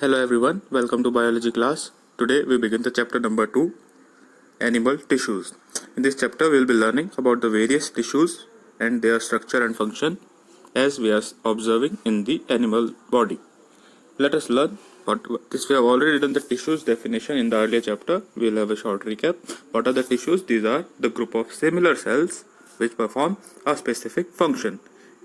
Hello everyone, welcome to biology class. Today we begin the chapter number 2, animal tissues. In this chapter we will be learning about the various tissues and their structure and function as we are observing in the animal body. Let us learn this. We have already done the tissues definition in the earlier chapter. We will have a short recap. What are the tissues? These are the group of similar cells which perform a specific function.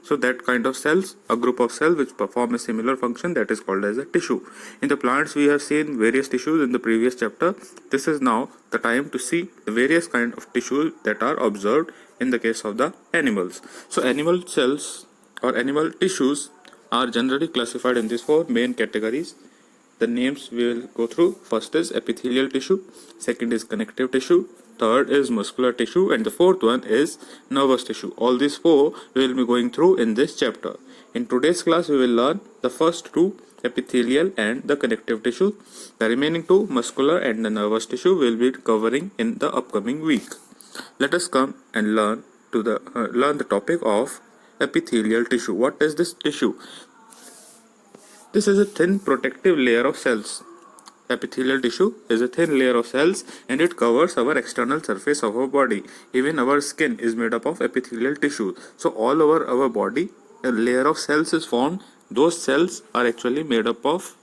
So that kind of cells, a group of cells which perform a similar function, that is called as a tissue. In the plants we have seen various tissues in the previous chapter. This is now the time to see the various kind of tissues that are observed in the case of the animals. So animal cells or animal tissues are generally classified in these four main categories. The names we will go through. First is epithelial tissue, second is connective tissue, third is muscular tissue, and the fourth one is nervous tissue. All these four we will be going through in this chapter. In today's class we will learn the first two, epithelial and the connective tissue. The remaining two, muscular and the nervous tissue, will be covering in the upcoming week. Let us come and learn the topic of epithelial tissue. What is this tissue? This is a thin protective layer of cells. Epithelial tissue is a thin layer of cells and it covers our external surface of our body. Even our skin is made up of epithelial tissue. So all over our body, a layer of cells is formed. Those cells are actually made up of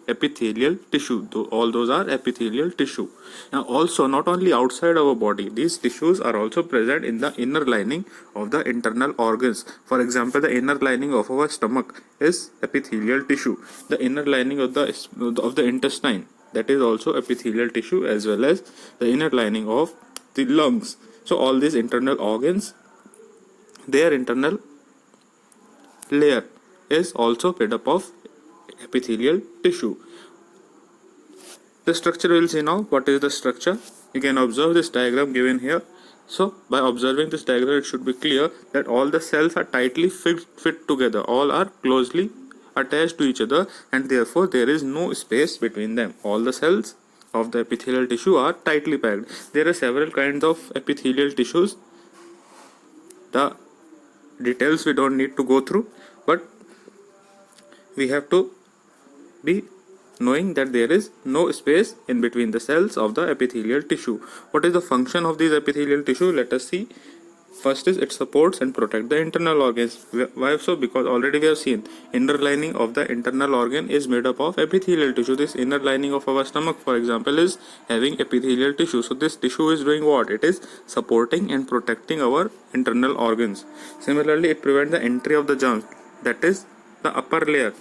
epithelial tissue. All those are epithelial tissue. Now also, not only outside our body, these tissues are also present in the inner lining of the internal organs. For example, the inner lining of our stomach is epithelial tissue. The inner lining of the intestine, that is also epithelial tissue, as well as the inner lining of the lungs. So all these internal organs, their internal layer is also made up of epithelial tissue. The structure we will see now. What is the structure? You can observe this diagram given here. So by observing this diagram, it should be clear that all the cells are tightly fit together. All are closely attached to each other and therefore there is no space between them. All the cells of the epithelial tissue are tightly packed. There are several kinds of epithelial tissues. The details we don't need to go through, but we have to be knowing that there is no space in between the cells of the epithelial tissue. What is the function of this epithelial tissue? Let us see. First is it supports and protects the internal organs. Why so? Because already we have seen inner lining of the internal organ is made up of epithelial tissue. This inner lining of our stomach, for example, is having epithelial tissue. So this tissue is doing what? It is supporting and protecting our internal organs. Similarly, it prevents the entry of the germs. That is the upper layer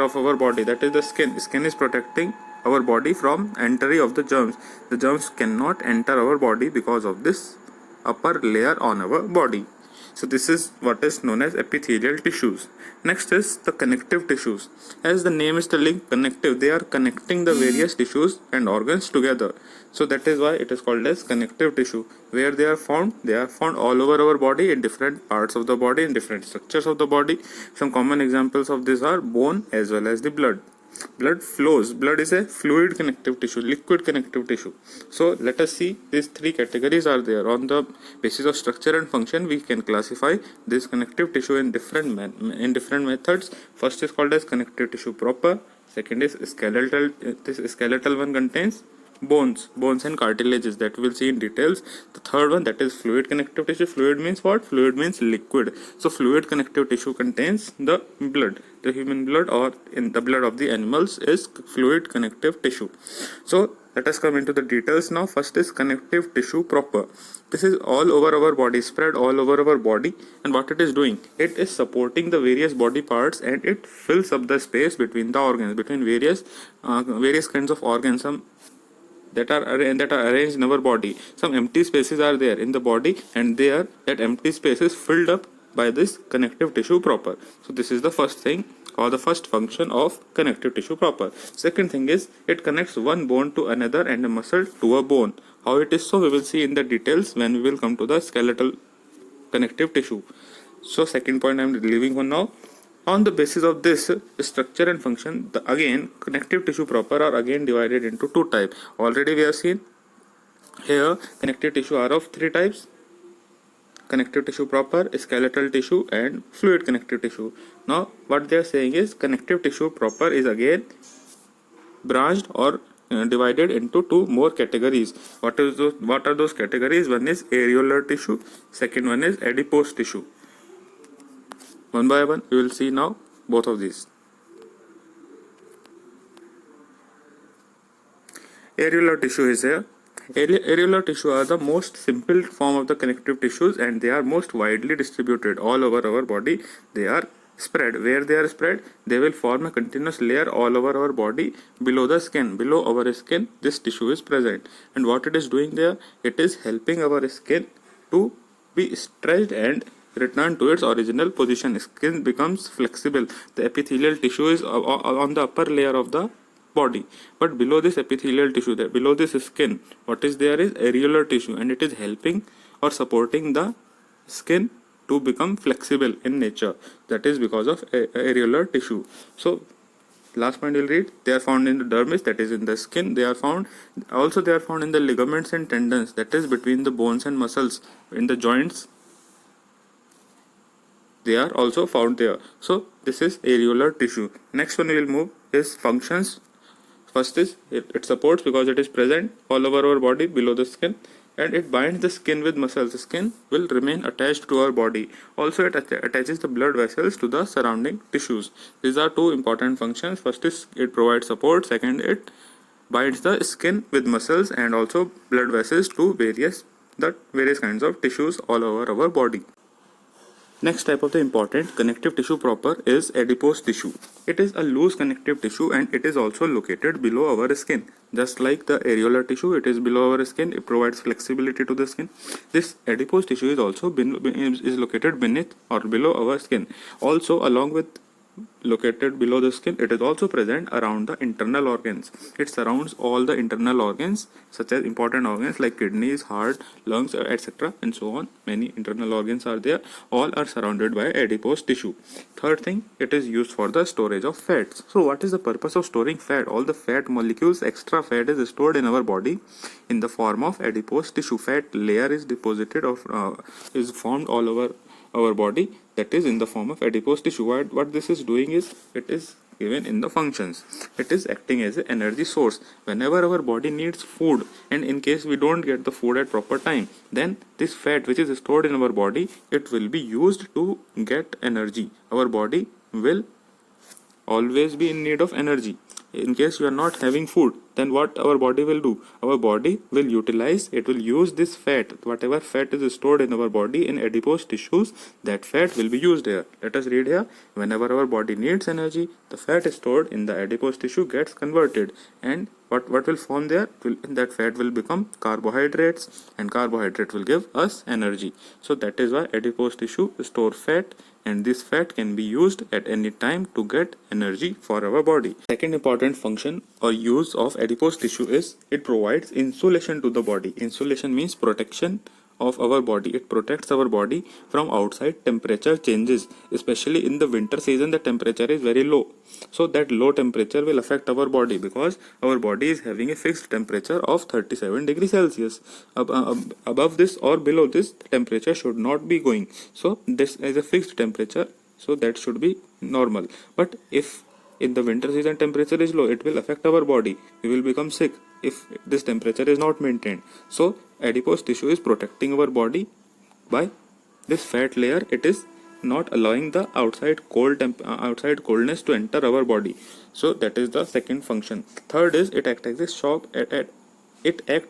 of our body, that is the skin is protecting our body from entry of the germs. The germs cannot enter our body because of this upper layer on our body. So this is what is known as epithelial tissues. Next is the connective tissues. As the name is telling, connective, they are connecting the various tissues and organs together. So that is why it is called as connective tissue. Where they are found all over our body, in different parts of the body, in different structures of the body. Some common examples of this are bone as well as the blood. Blood flows. Blood is a fluid connective tissue, liquid connective tissue. So let us see, these three categories are there. On the basis of structure and function, we can classify this connective tissue in different methods. First is called as connective tissue proper. Second is skeletal. This skeletal one contains bones and cartilages that we'll see in details. The third one, that is fluid connective tissue. Fluid means what? Fluid means liquid. So fluid connective tissue contains the blood. The human blood or in the blood of the animals is fluid connective tissue. So let us come into the details now. First is connective tissue proper. This is all over our body, spread all over our body, and what it is doing, it is supporting the various body parts and it fills up the space between the organs, between various kinds of organs. Some that are arranged in our body. Some empty spaces are there in the body, and that empty space is filled up by this connective tissue proper. So this is the first thing, or the first function of connective tissue proper. Second thing is it connects one bone to another and a muscle to a bone. How it is so, we will see in the details when we will come to the skeletal connective tissue. So second point I am leaving for now. On the basis of this structure and function, again connective tissue proper are again divided into two types. Already we have seen here connective tissue are of three types: connective tissue proper, skeletal tissue, and fluid connective tissue. Now what they are saying is connective tissue proper is again branched or divided into two more categories. What are those categories? One is areolar tissue, second one is adipose tissue. One by one we will see now both of these. Areolar tissue is here. Areolar tissue are the most simple form of the connective tissues, and they are most widely distributed all over our body. They are spread. Where they are spread, they will form a continuous layer all over our body below the skin. Below our skin, this tissue is present. And what it is doing there? It is helping our skin to be stretched and return to its original position. Skin becomes flexible. The epithelial tissue is on the upper layer of the body, but below this epithelial tissue, there below this skin, what is there is areolar tissue, and it is helping or supporting the skin to become flexible in nature. That is because of areolar tissue. So last point you'll read, they are found in the dermis, that is in the skin. They are found in the ligaments and tendons, that is between the bones and muscles in the joints. They are also found there. So this is areolar tissue. Next one we will move is functions. First is it supports because it is present all over our body below the skin, and it binds the skin with muscles. The skin will remain attached to our body. Also it attaches the blood vessels to the surrounding tissues. These are two important functions. First is it provides support. Second, it binds the skin with muscles and also blood vessels to various kinds of tissues all over our body. Next type of the important connective tissue proper is adipose tissue. It is a loose connective tissue, and it is also located below our skin. Just like the areolar tissue, it is below our skin. It provides flexibility to the skin. This adipose tissue is also is located beneath or below our skin. Also, along with located below the skin, it is also present around the internal organs. It surrounds all the internal organs, such as important organs like kidneys, heart, lungs, etc. and so on. Many internal organs are there. All are surrounded by adipose tissue. Third thing, it is used for the storage of fats. So what is the purpose of storing fat? All the fat molecules, extra fat is stored in our body in the form of adipose tissue. Fat layer is deposited is formed all over our body, that is in the form of adipose tissue. What this is doing is, it is given in the functions. It is acting as an energy source. Whenever our body needs food, and in case we don't get the food at proper time, then this fat which is stored in our body, it will be used to get energy. Our body will always be in need of energy. In case you are not having food, then what our body will do? Our body will utilize, it will use this fat. Whatever fat is stored in our body in adipose tissues, that fat will be used here. Let us read here. Whenever our body needs energy, the fat stored in the adipose tissue gets converted, and what will form there? That fat will become carbohydrates, and carbohydrate will give us energy. So that is why adipose tissue store fat, and this fat can be used at any time to get energy for our body. Second important function or use of adipose tissue is it provides insulation to the body. Insulation means protection of our body. It protects our body from outside temperature changes. Especially in the winter season, the temperature is very low. So that low temperature will affect our body, because our body is having a fixed temperature of 37 degrees Celsius. Above this or below this, the temperature should not be going. So this is a fixed temperature, so that should be normal. But if in the winter season temperature is low, it will affect our body. We will become sick if this temperature is not maintained. So adipose tissue is protecting our body by this fat layer. It is not allowing the outside coldness to enter our body. So that is the second function. Third is it acts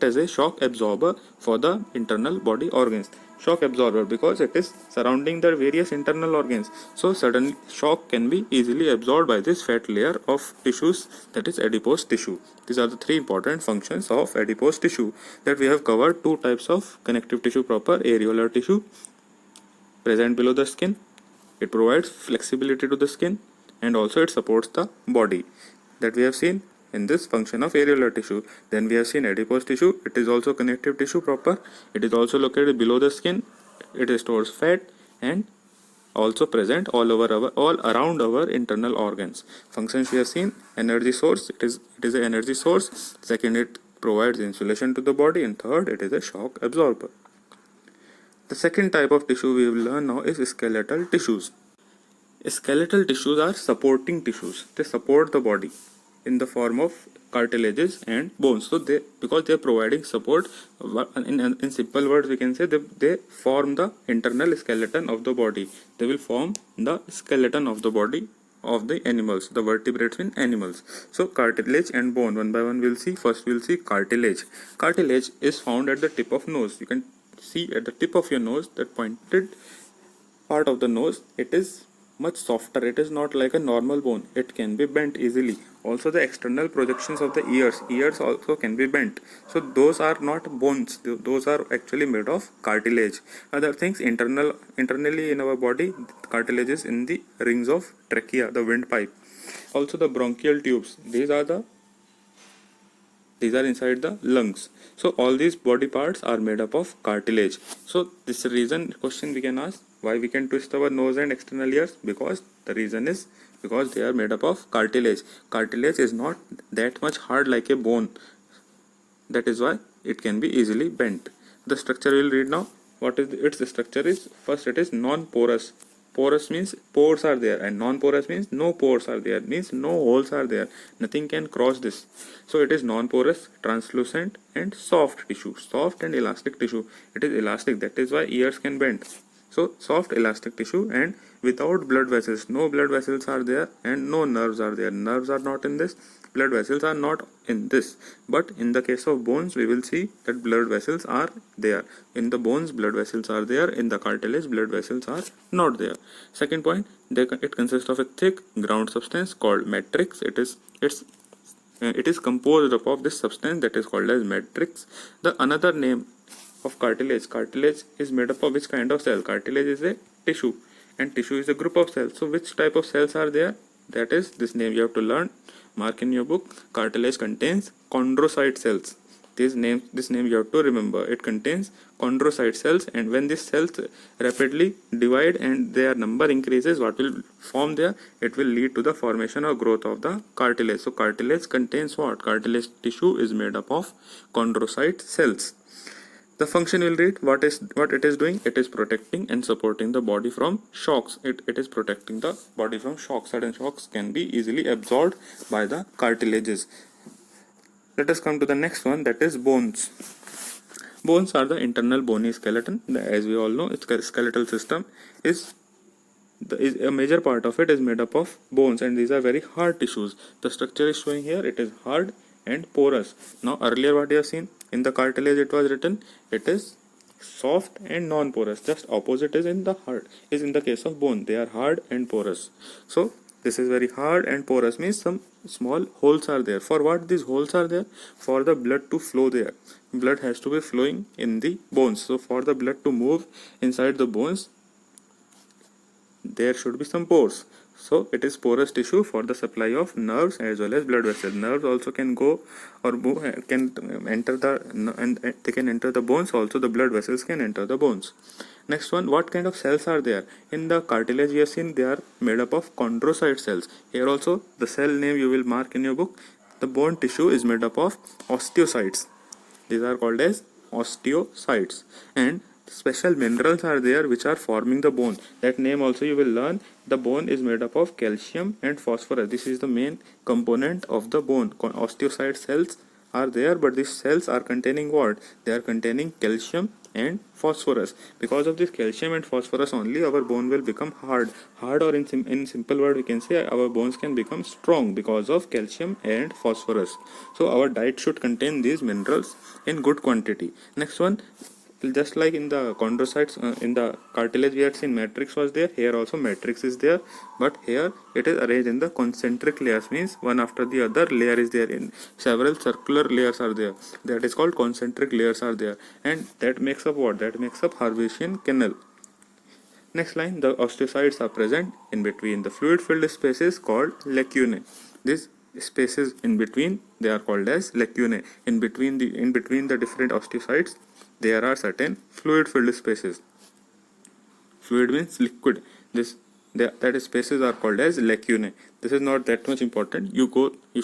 as a shock absorber for the internal body organs. Shock absorber because it is surrounding the various internal organs. So sudden shock can be easily absorbed by this fat layer of tissues, that is adipose tissue. These are the three important functions of adipose tissue. That we have covered two types of connective tissue proper. Areolar tissue present below the skin. It provides flexibility to the skin, and also it supports the body, that we have seen in this function of areolar tissue. Then we have seen adipose tissue. It is also connective tissue proper. It is also located below the skin. It stores fat and also present all around our internal organs. Functions we have seen: energy source. It is an energy source. Second, it provides insulation to the body, and third, it is a shock absorber. The second type of tissue we will learn now is skeletal tissues. Skeletal tissues are supporting tissues. They support the body in the form of cartilages and bones. So because they are providing support, in simple words we can say they form the internal skeleton of the body. They will form the skeleton of the body of the animals, the vertebrates in animals. So cartilage and bone, one by one we'll see. First we'll see cartilage. Cartilage is found at the tip of nose. You can see at the tip of your nose, that pointed part of the nose, it is much softer. It is not like a normal bone. It can be bent easily. Also the external projections of the ears also can be bent. So those are not bones. Those are actually made of cartilage. Other things, internally in our body, cartilage is in the rings of trachea, the windpipe. Also the bronchial tubes. These are inside the lungs. So all these body parts are made up of cartilage. So this reason question we can ask, why we can twist our nose and external ears? Because the reason is because they are made up of cartilage. Cartilage is not that much hard like a bone. That is why it can be easily bent. The structure we will read now. What is its structure is, first it is non-porous. Porous means pores are there, and non-porous means no pores are there, means no holes are there, nothing can cross this. So it is non-porous, translucent and soft tissue, soft and elastic tissue. It is elastic, that is why ears can bend. So soft elastic tissue and without blood vessels. No blood vessels are there and no nerves are there. Nerves are not in this, blood vessels are not in this. But in the case of bones, we will see that blood vessels are there. In the bones, blood vessels are there. In the cartilage, blood vessels are not there. Second point, it consists of a thick ground substance called matrix. It is composed of this substance that is called as matrix. The another name of cartilage is made up of which kind of cell? Cartilage is a tissue, and tissue is a group of cells. So which type of cells are there? That is this name you have to learn. Mark in your book. Cartilage contains chondrocyte cells. This name you have to remember. It contains chondrocyte cells, and when these cells rapidly divide and their number increases, what will form there? It will lead to the formation or growth of the cartilage. So cartilage contains what? Cartilage tissue is made up of chondrocyte cells. The function will read what it is doing. It is protecting and supporting the body from shocks. It is protecting the body from shocks. Sudden shocks can be easily absorbed by the cartilages. Let us come to the next one, that is bones. Bones are the internal bony skeleton. As we all know, its skeletal system is a major part of it is made up of bones, and these are very hard tissues. The structure is showing here. It is hard and porous. Now earlier what you have seen in the cartilage, it was written it is soft and non-porous. Just opposite is in the case of bone. They are hard and porous. So this is very hard and porous, means some small holes are there. For what these holes are there? For the blood to flow there. Blood has to be flowing in the bones. So for the blood to move inside the bones, there should be some pores. So it is porous tissue for the supply of nerves as well as blood vessels. Nerves also can go or move, can enter they can enter the bones. Also the blood vessels can enter the bones. Next one, what kind of cells are there? In the cartilage we have seen they are made up of chondrocyte cells. Here also the cell name you will mark in your book. The bone tissue is made up of osteocytes. These are called as osteocytes, and special minerals are there which are forming the bone. That name also you will learn. The bone is made up of calcium and phosphorus. This is the main component of the bone. Osteocyte cells are there, but these cells are containing what? They are containing calcium and phosphorus. Because of this calcium and phosphorus only, our bone will become hard, or in simple word we can say our bones can become strong because of calcium and phosphorus. So our diet should contain these minerals in good quantity. Next one, just like in the chondrocytes, in the cartilage we had seen matrix was there. Here also matrix is there, but here it is arranged in the concentric layers, means one after the other layer is there. In several circular layers are there, that is called concentric layers are there, and that makes up what? That makes up Herbaceous canal. Next line, the osteocytes are present in between the fluid filled spaces called lacunae. These spaces in between, they are called as lacunae. In between the different osteocytes, there are certain fluid filled spaces. Fluid means liquid. That spaces are called as lacunae. This is not that much important. You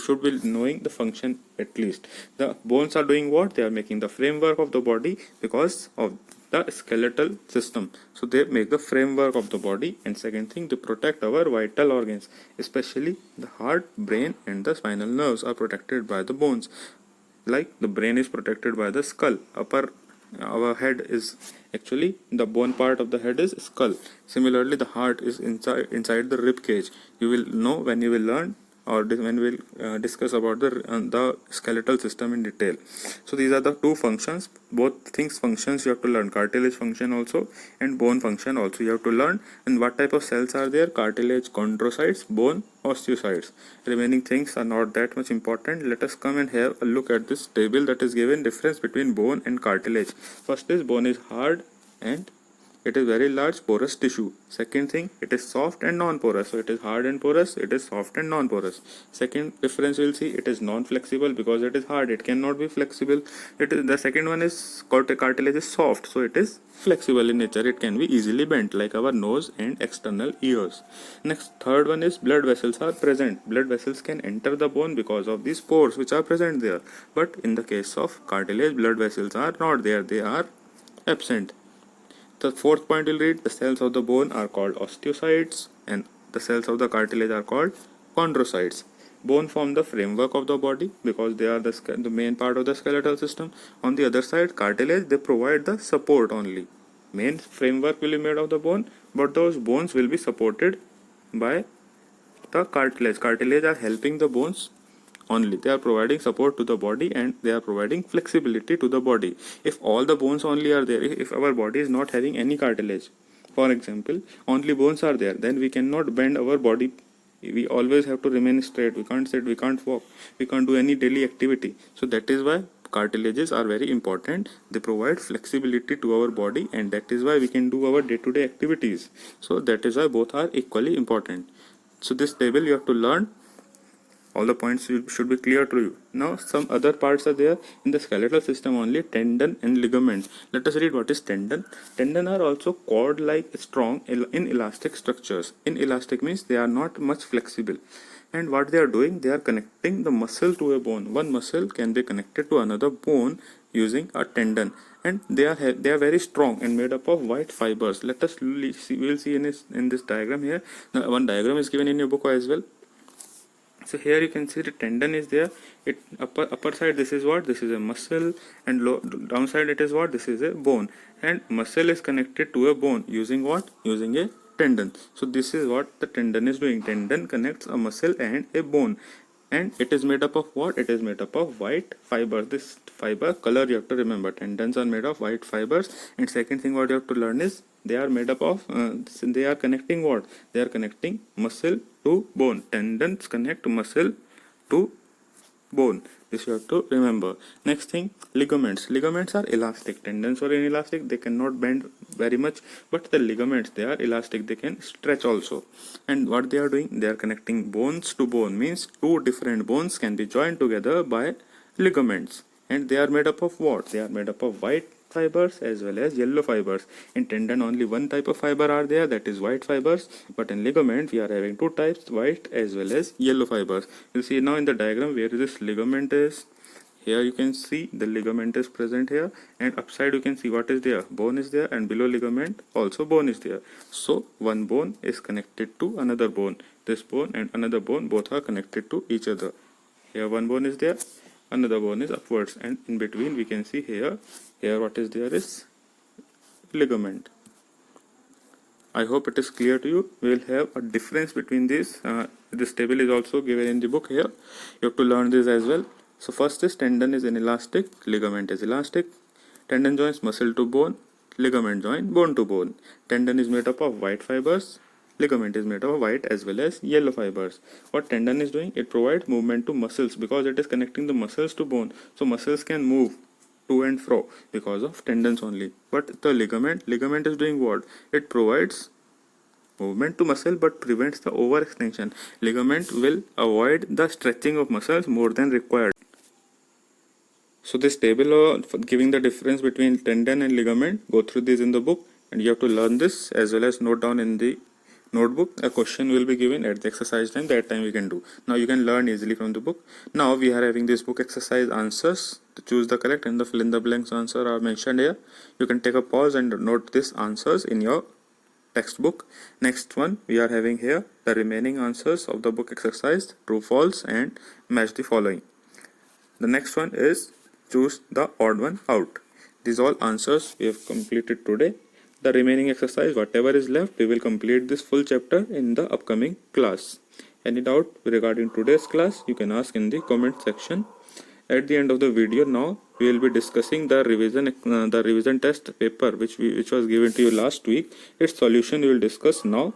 should be knowing the function at least. The bones are doing what? They are making the framework of the body because of the skeletal system. So they make the framework of the body. And second thing, they protect our vital organs, especially the heart, brain, and the spinal nerves are protected by the bones. Like the brain is protected by the skull. Our head is actually the bone part of the head is skull. Similarly, the heart is inside the rib cage. You will know when you will learn or when we will discuss about the skeletal system in detail. So these are the two functions. Both things functions you have to learn. Cartilage function also and bone function also you have to learn. And what type of cells are there? Cartilage, chondrocytes, bone, osteocytes. Remaining things are not that much important. Let us come and have a look at this table that is given difference between bone and cartilage. First is bone is hard and it is very large porous tissue. Second thing, it is soft and non-porous. So it is hard and porous, it is soft and non-porous. Second difference we will see, it is non-flexible because it is hard, it cannot be flexible. The second one is cartilage is soft, so it is flexible in nature, it can be easily bent like our nose and external ears. Next, third one is blood vessels are present. Blood vessels can enter the bone because of these pores which are present there. But in the case of cartilage, blood vessels are not there, they are absent. The fourth point we'll read, the cells of the bone are called osteocytes and the cells of the cartilage are called chondrocytes. Bone form the framework of the body because they are the main part of the skeletal system. On the other side, cartilage, they provide the support only. Main framework will be made of the bone, but those bones will be supported by the cartilage. Cartilage are helping the bones only. They are providing support to the body and they are providing flexibility to the body. If all the bones only are there, if our body is not having any cartilage, for example, only bones are there, then we cannot bend our body. We always have to remain straight. We can't sit, we can't walk, we can't do any daily activity. So that is why cartilages are very important. They provide flexibility to our body and that is why we can do our day-to-day activities. So that is why both are equally important. So this table you have to learn. All the points should be clear to you. Now some other parts are there in the skeletal system only, tendon and ligaments. Let us read what is tendon. Tendon are also cord-like strong inelastic structures. Inelastic means they are not much flexible. And what they are doing, they are connecting the muscle to a bone. One muscle can be connected to another bone using a tendon. And they are very strong and made up of white fibers. Let us see, we will see in this diagram here. Now, one diagram is given in your book as well. So here you can see the tendon is there. It upper side, this is what, this is a muscle, and downside it is what, this is a bone, and muscle is connected to a bone using what, using a tendon. So this is what the tendon is doing. Tendon connects a muscle and a bone, and it is made up of what, it is made up of white fibers. This fiber color you have to remember. Tendons are made of white fibers. And second thing what you have to learn is they are made up of they are connecting what, they are connecting muscle to bone. Tendons connect muscle to bone. This you have to remember. Next thing, ligaments. Ligaments are elastic. Tendons are inelastic, they cannot bend very much, but the ligaments, they are elastic, they can stretch also. And what they are doing, they are connecting bones to bone, means two different bones can be joined together by ligaments. And they are made up of what, they are made up of white fibers as well as yellow fibers. In tendon only one type of fiber are there, that is white fibers, but in ligament we are having two types, white as well as yellow fibers. You see now in the diagram where this ligament is. Here you can see the ligament is present here, and upside you can see what is there, bone is there, and below ligament also bone is there. So one bone is connected to another bone. This bone and another bone both are connected to each other. Here one bone is there, another bone is upwards, and in between we can see here what is there is ligament. I hope it is clear to you. We will have a difference between these. This table is also given in the book here. You have to learn this as well. So first is tendon is inelastic, ligament is elastic. Tendon joins muscle to bone, ligament join bone to bone. Tendon is made up of white fibers, ligament is made of white as well as yellow fibers. What tendon is doing, it provides movement to muscles because it is connecting the muscles to bone. So muscles can move to and fro because of tendons only. But the ligament is doing what? It provides movement to muscle but prevents the overextension. Ligament will avoid the stretching of muscles more than required. So this table giving the difference between tendon and ligament, go through this in the book and you have to learn this as well as note down in the notebook, a question will be given at the exercise time. That time we can do. Now you can learn easily from the book. Now we are having this book exercise answers. To choose the correct and the fill in the blanks answer are mentioned here. You can take a pause and note these answers in your textbook. Next one we are having here the remaining answers of the book exercise, true, false, and match the following. The next one is choose the odd one out. These all answers we have completed today. The remaining exercise, whatever is left, we will complete this full chapter in the upcoming class. Any doubt regarding today's class, you can ask in the comment section. At the end of the video, now we will be discussing the revision test paper which was given to you last week. Its solution we will discuss now.